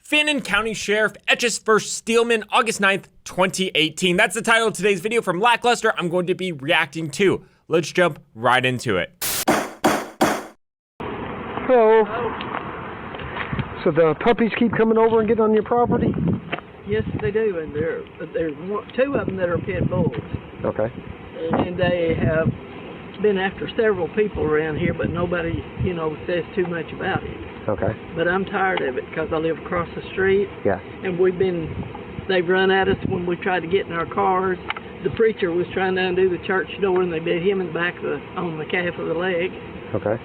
Fannin County Sheriff Eachus vs. Steelman, August 9th, 2018. That's the title of today's video from Lackluster I'm going to be reacting to. Let's jump right into it. Hello. So the puppies keep coming over and getting on your property? Yes, they do, and there's two of them that are pit bulls. Okay. And they have been after several people around here, but nobody, says too much about it. Okay. But I'm tired of it because I live across the street. Yeah. And they've run at us when we tried to get in our cars. The preacher was trying to undo the church door, and they bit him in the back on the calf of the leg. Okay.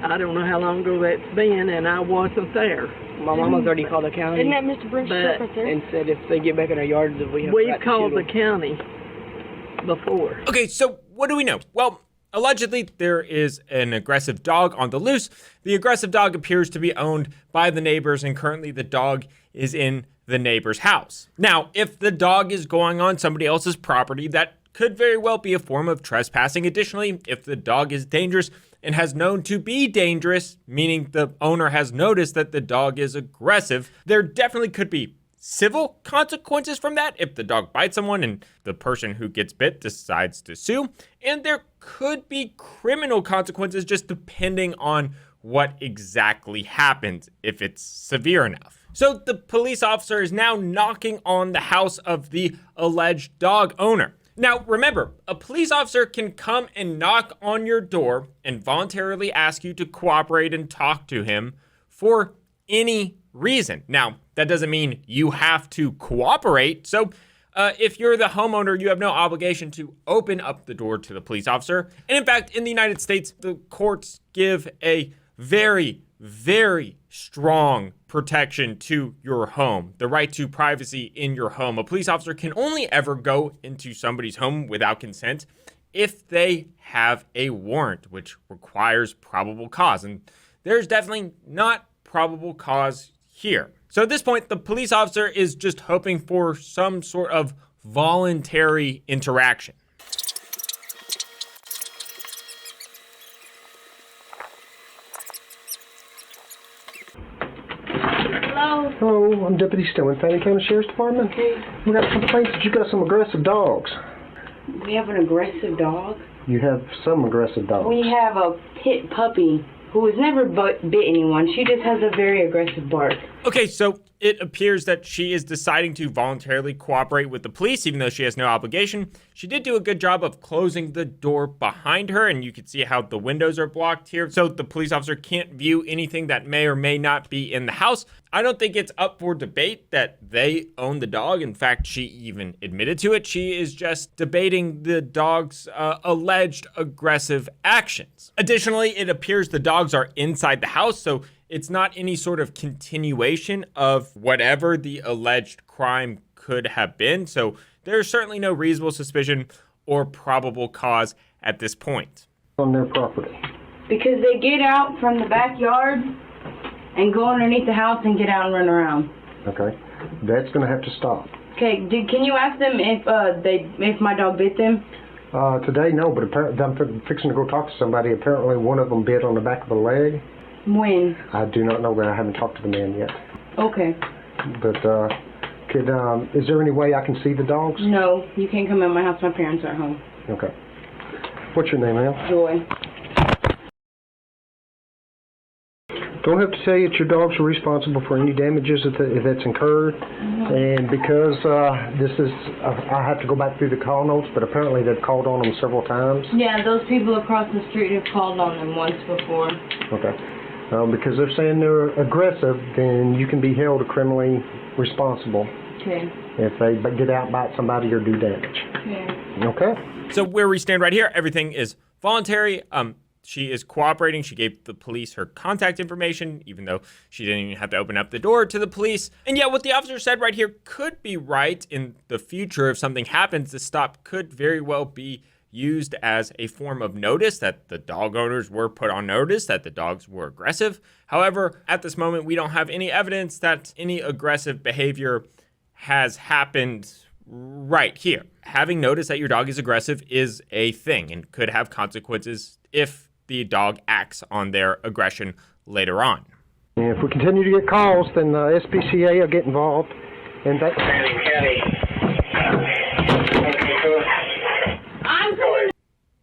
I don't know how long ago that's been, and I wasn't there. My mama's already called the county. Isn't that Mr. Brent's truck right there? And said if they get back in our yard, that We've called the county before. Okay, so what do we know? Well, allegedly, there is an aggressive dog on the loose. The aggressive dog appears to be owned by the neighbors, and currently the dog is in the neighbor's house. Now, if the dog is going on somebody else's property, that could very well be a form of trespassing. Additionally, if the dog is dangerous and has known to be dangerous, meaning the owner has noticed that the dog is aggressive, there definitely could be civil consequences from that if the dog bites someone and the person who gets bit decides to sue. And there could be criminal consequences just depending on what exactly happens, if it's severe enough. So the police officer is now knocking on the house of the alleged dog owner. Now, remember, a police officer can come and knock on your door and voluntarily ask you to cooperate and talk to him for any reason. Now, that doesn't mean you have to cooperate. So if you're the homeowner, you have no obligation to open up the door to the police officer. And in fact, in the United States, the courts give a very, very strong protection to your home, the right to privacy in your home. A police officer can only ever go into somebody's home without consent if they have a warrant, which requires probable cause. And there's definitely not probable cause here. So at this point, the police officer is just hoping for some sort of voluntary interaction. Hello, I'm Deputy Steelman, Fannin County Sheriff's Department. Okay. We got complaints that you got some aggressive dogs. We have an aggressive dog. You have some aggressive dogs. We have a pit puppy who has never bit anyone. She just has a very aggressive bark. Okay, so it appears that she is deciding to voluntarily cooperate with the police, even though she has no obligation. She did do a good job of closing the door behind her, and you can see how the windows are blocked here. So the police officer can't view anything that may or may not be in the house. I don't think it's up for debate that they own the dog. In fact, she even admitted to it. She is just debating the dog's alleged aggressive actions. Additionally, it appears the dogs are inside the house, so it's not any sort of continuation of whatever the alleged crime could have been. So there's certainly no reasonable suspicion or probable cause at this point. On their property. Because they get out from the backyard and go underneath the house and get out and run around. Okay. That's going to have to stop. Okay, can you ask them if my dog bit them? Today, no, but apparently I'm fixing to go talk to somebody. Apparently one of them bit on the back of the leg. When? I do not know that. I haven't talked to the man yet. Okay. But is there any way I can see the dogs? No, you can't come in my house. My parents are at home. Okay. What's your name, ma'am? Joy. Don't have to tell you that your dogs are responsible for any damages if that's incurred. Mm-hmm. And because I have to go back through the call notes, but apparently they've called on them several times. Yeah, those people across the street have called on them once before. Okay. Because they're saying they're aggressive, then you can be held criminally responsible. Okay. If they get out, bite somebody, or do damage. Okay. Okay? So where we stand right here, everything is voluntary. She is cooperating. She gave the police her contact information, even though she didn't even have to open up the door to the police. And yeah, what the officer said right here could be right. In the future, if something happens, the stop could very well be used as a form of notice that the dog owners were put on notice that the dogs were aggressive. However, at this moment, we don't have any evidence that any aggressive behavior has happened right here. Having noticed that your dog is aggressive is a thing and could have consequences if the dog acts on their aggression later on. And if we continue to get calls, then the SPCA will get involved. And that.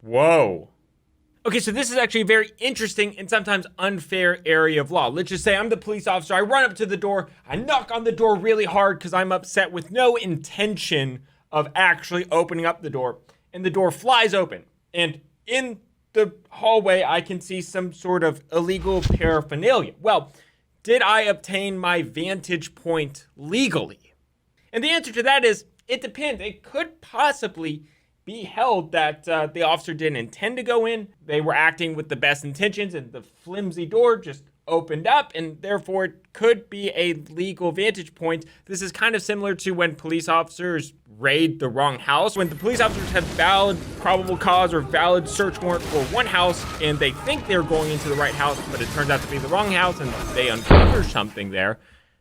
Whoa. Okay, so this is actually a very interesting and sometimes unfair area of law. Let's just say I'm the police officer. I run up to the door. I knock on the door really hard because I'm upset with no intention of actually opening up the door. And the door flies open. And in the hallway, I can see some sort of illegal paraphernalia. Well, did I obtain my vantage point legally? And the answer to that is, it depends. It could possibly be held that the officer didn't intend to go in. They were acting with the best intentions and the flimsy door just opened up, and therefore it could be a legal vantage point. This is kind of similar to when police officers raid the wrong house. When the police officers have valid probable cause or valid search warrant for one house and they think they're going into the right house, but it turns out to be the wrong house and they uncover something there,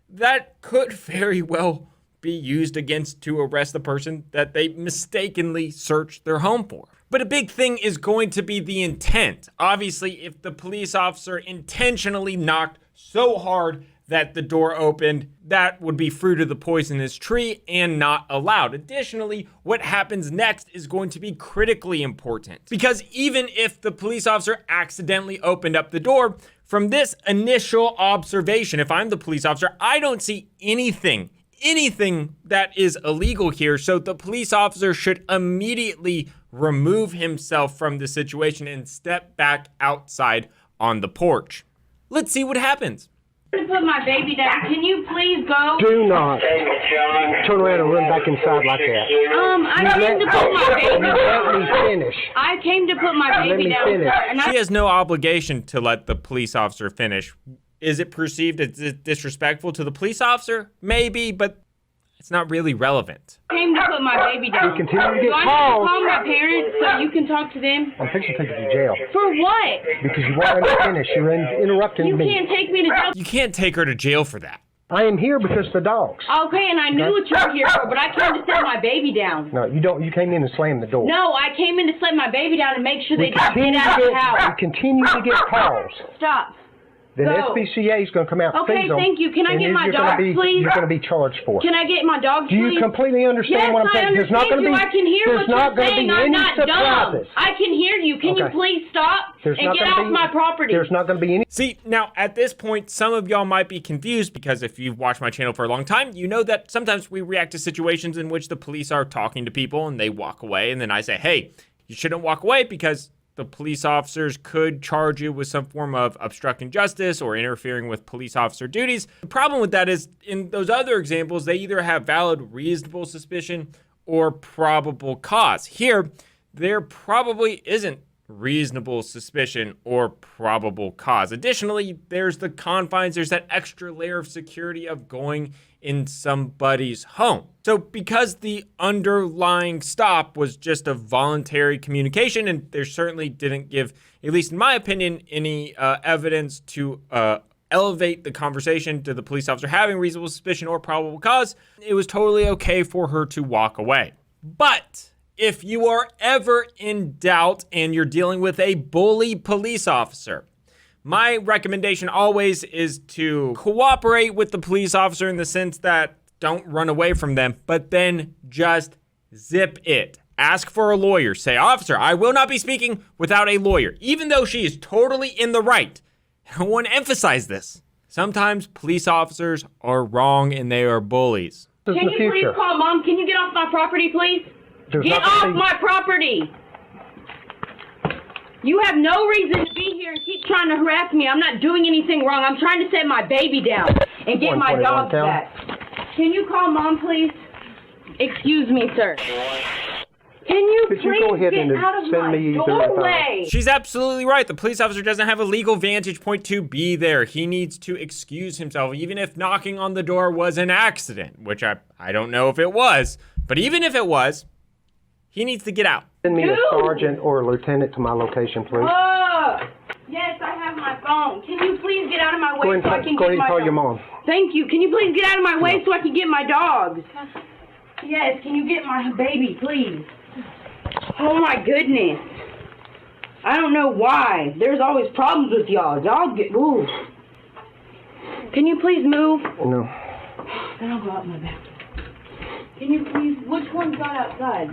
that could very well be used against to arrest the person that they mistakenly searched their home for. But a big thing is going to be the intent. Obviously, if the police officer intentionally knocked so hard that the door opened, that would be fruit of the poisonous tree and not allowed. Additionally, what happens next is going to be critically important, because even if the police officer accidentally opened up the door, from this initial observation, if I'm the police officer, I don't see anything that is illegal here. So the police officer should immediately remove himself from the situation and step back outside on the porch. Let's see what happens. To put my baby down. Can you please go? Do not turn around and run back inside like that. I came to put my baby down. Let me finish. I came to put my baby down, finish. sir. And She has no obligation to let the police officer finish. Is it perceived as disrespectful to the police officer? Maybe, but it's not really relevant. I came to put my baby down. We continue to get Do I need to calls. call my parents so you can talk to them? I'm fixing to take you to jail For what? because you won't let me finish. You're interrupting You me. can't take me to jail. You can't take her to jail for that. I am here because of the dogs. Okay, and I knew what you were here for, but I came to set my baby down. No, you don't. You came in and slammed the door. No, I came in to set my baby down and make sure We they didn't continue get out to of the house. we continue to get calls. Stop. Then Go. SPCA is going to come out and Okay, seize them. thank you. Can I and get my you're gonna dogs, please? You're going to be charged for it. Can I get my dogs, Do you please? completely understand Yes, what I'm I saying? There's not understand going to you. be. I can hear there's what you're not going to saying. be I'm any not dumb. surprises. I can hear you. Can you Okay. please stop There's and not get gonna off be, my property? There's not going to be any. See, now at this point, some of y'all might be confused because if you've watched my channel for a long time, you know that sometimes we react to situations in which the police are talking to people and they walk away. And then I say, hey, you shouldn't walk away because the police officers could charge you with some form of obstructing justice or interfering with police officer duties. The problem with that is in those other examples, they either have valid reasonable suspicion or probable cause. Here, there probably isn't reasonable suspicion or probable cause. Additionally, there's the confines, there's that extra layer of security of going in somebody's home. So because the underlying stop was just a voluntary communication, and there certainly didn't give, at least in my opinion, any evidence to elevate the conversation to the police officer having reasonable suspicion or probable cause, it was totally okay for her to walk away. But if you are ever in doubt and you're dealing with a bully police officer, my recommendation always is to cooperate with the police officer in the sense that don't run away from them, but then just zip it. Ask for a lawyer. Say, officer, I will not be speaking without a lawyer, even though she is totally in the right. I want to emphasize this. Sometimes police officers are wrong and they are bullies. This is Can the you future. please call Mom? Can you get off my property, please? There's Get not gonna off be- my property! You have no reason to be here and keep trying to harass me. I'm not doing anything wrong. I'm trying to set my baby down and get my 121 dogs count. back. Can you call Mom, please? Excuse me, sir. Can you Could you please go ahead get and out of send my me the, doorway? She's absolutely right. The police officer doesn't have a legal vantage point to be there. He needs to excuse himself, even if knocking on the door was an accident, which I don't know if it was. But even if it was, he needs to get out. Send me a Dude. sergeant or a lieutenant to my location, please. Yes, I have my phone. Can you please get out of my Go way ahead so I and can go ahead get and my call dogs? your mom. Thank you. Can you please get out of my way so I can get my dogs? Yes, can you get my baby, please? Oh my goodness. I don't know why. There's always problems with y'all. Y'all get, ooh. Can you please move? No. Then I'll go out my back. Can you please? Which one got outside?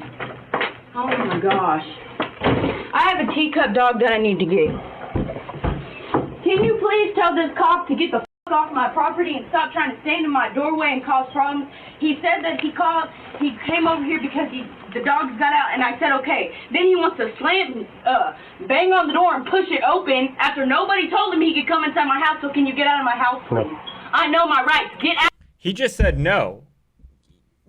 Oh my gosh. I have a teacup dog that I need to get. Can you please tell this cop to get the off my property and stop trying to stand in my doorway and cause problems? He said that he came over here because the dogs got out, and I said okay. Then he wants to bang on the door and push it open after nobody told him he could come inside my house. So can you get out of my house, please? I know my rights. Get out. He just said no.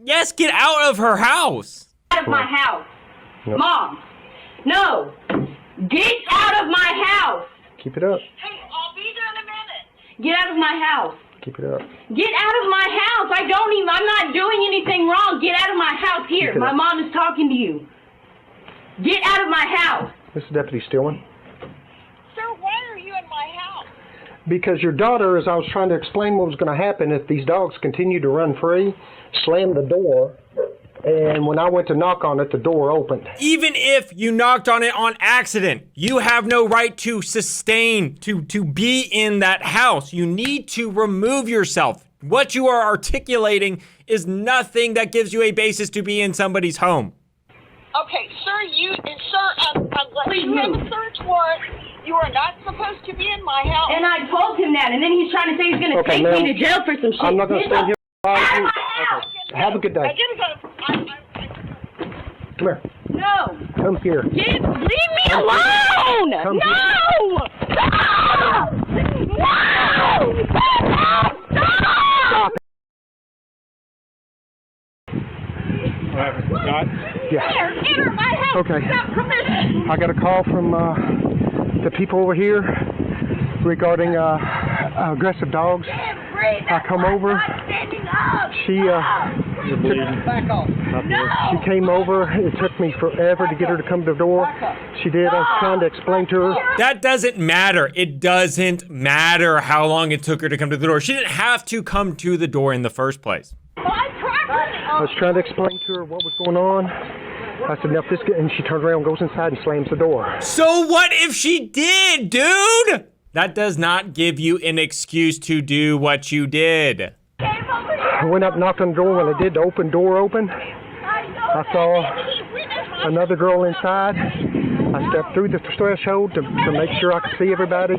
Yes, get out of her house. Out of my house. Mom. No. Get out of my house. Keep it up. Hey, I'll be there in a minute. Get out of my house. Keep it up. Get out of my house. I'm not doing anything wrong. Get out of my house. Here, my mom is talking to you. Get out of my house. This is Deputy Steelman. Sir, why are you in my house? Because your daughter, as I was trying to explain what was going to happen if these dogs continue to run free, slammed the door, and when I went to knock on it, the door opened. Even if you knocked on it on accident, you have no right to sustain, to be in that house. You need to remove yourself. What you are articulating is nothing that gives you a basis to be in somebody's home. Okay, sir, unless you have a search warrant, you are not supposed to be in my house. And I told him that, and then he's trying to say he's going to take me to jail for some shit. I'm not going to stand here. Okay. Have a good day. I gotta go. Come here. No. Come here. Leave me alone. Come no. here. Stop. No. Stop. Stop. Yeah. Enter my house. Okay. Without permission. I got a call from the people over here regarding aggressive dogs. I come over. She came over. It took me forever to get her to come to the door. She did. I was trying to explain to her. That doesn't matter. It doesn't matter how long it took her to come to the door. She didn't have to come to the door in the first place. I was trying to explain to her what was going on. I said, "Now, this," and she turns around, goes inside, and slams the door. So what if she did, dude? That does not give you an excuse to do what you did. I went up, knocked on the door. When I did, the door open. I saw another girl inside. I stepped through the threshold to make sure I could see everybody.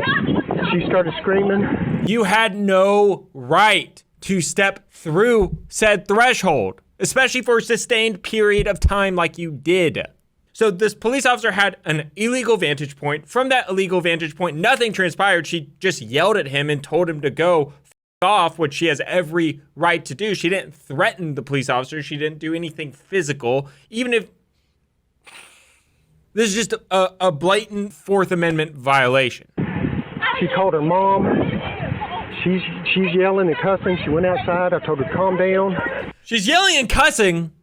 She started screaming. You had no right to step through said threshold, especially for a sustained period of time like you did. So this police officer had an illegal vantage point. From that illegal vantage point, nothing transpired. She just yelled at him and told him to go off, which she has every right to do. She didn't threaten the police officer. She didn't do anything physical, even if this is just a blatant Fourth Amendment violation. She called her mom. She's yelling and cussing. She went outside. I told her to calm down. She's yelling and cussing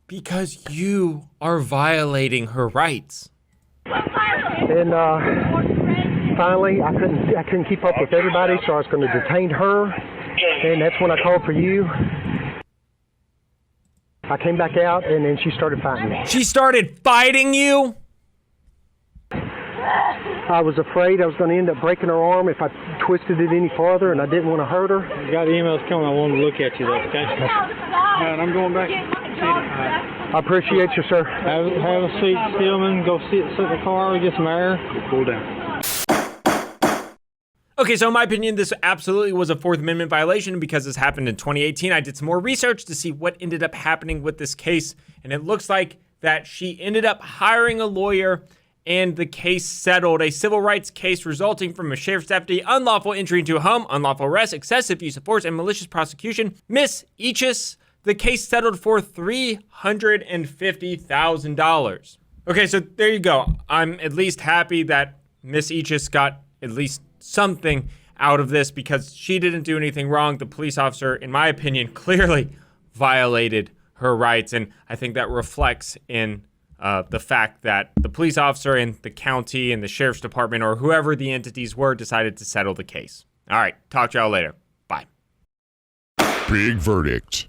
because you are violating her rights. And finally, I couldn't keep up with everybody, so I was going to detain her. And that's when I called for you. I came back out, and then she started fighting me. She started fighting you? I was afraid I was going to end up breaking her arm if I twisted it any farther, and I didn't want to hurt her. You got emails coming. I wanted to look at you, though, okay? And I'm going back. I appreciate you, sir. Have a seat, Steelman. Go sit in the car, get some air. Cool down. Okay, so in my opinion, this absolutely was a Fourth Amendment violation because this happened in 2018. I did some more research to see what ended up happening with this case, and it looks like that she ended up hiring a lawyer and the case settled. A civil rights case resulting from a sheriff's deputy, unlawful entry into a home, unlawful arrest, excessive use of force, and malicious prosecution. Miss Eachus, the case settled for $350,000. Okay, so there you go. I'm at least happy that Miss Eachus got at least something out of this because she didn't do anything wrong. The police officer, in my opinion, clearly violated her rights, and I think that reflects in the fact that the police officer and the county and the sheriff's department or whoever the entities were decided to settle the case. All right, talk to y'all later. Bye. Big verdict.